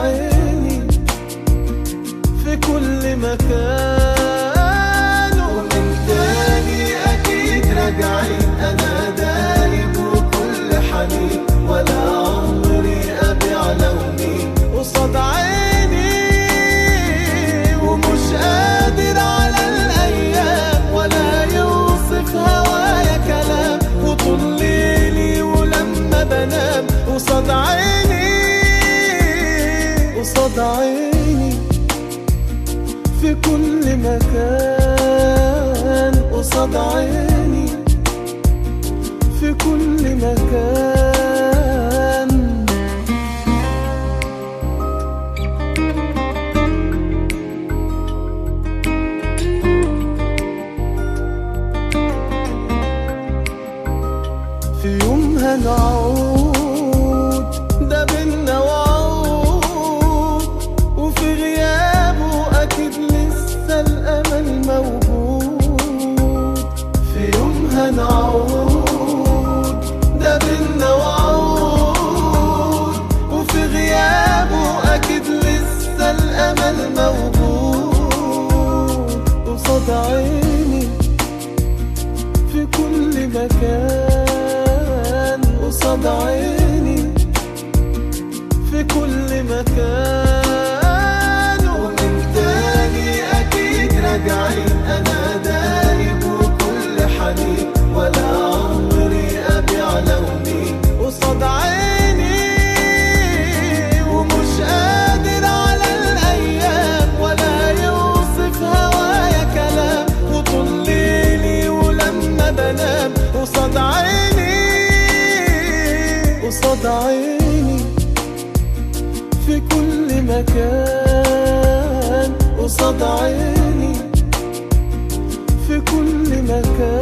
عيني في كل مكان. ومن تاني أكيد راجعين، أنا دايب وكل حنين، ولا عمري أبيع لوني قصاد عيني. ومش قادر على الأيام ولا يوصف هوايا كلام، وطول ليلي ولما بنام قصاد عيني، قصاد عيني في كل مكان، قصاد عيني في كل مكان. في يوم هنعود ده بينا وعود، وفي غيابه أكيد لسه الأمل موجود. في يوم هنعود ده بينا وعود، وفي غيابه أكيد لسه الأمل موجود. قصاد عيني في كل مكان، قصاد عيني في كل مكان. ومن تاني أكيد راجعين، أنا دايب وكل حنين، ولا عمري أبيع لوني قصاد عيني. ومش قادر على الأيام ولا يوصف هوايا كلام، وطول ليلي ولما بنام قصاد عيني، قصاد عيني في كل مكان، قصاد عيني في كل مكان.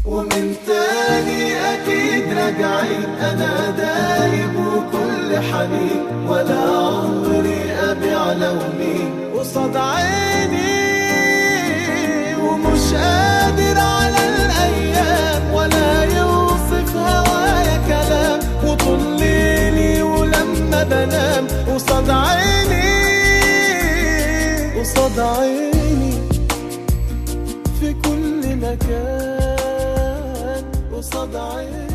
ومن تاني أكيد راجعين، أنا دايب وكل حنين، ولا عمري أبيع لوني قصاد عيني. ومش قادر على الأيام ولا يوصف هوايا كلام، وطول ليلي ولما بنام قصاد عيني، قصاد عيني في كل مكان، قصاد عيني.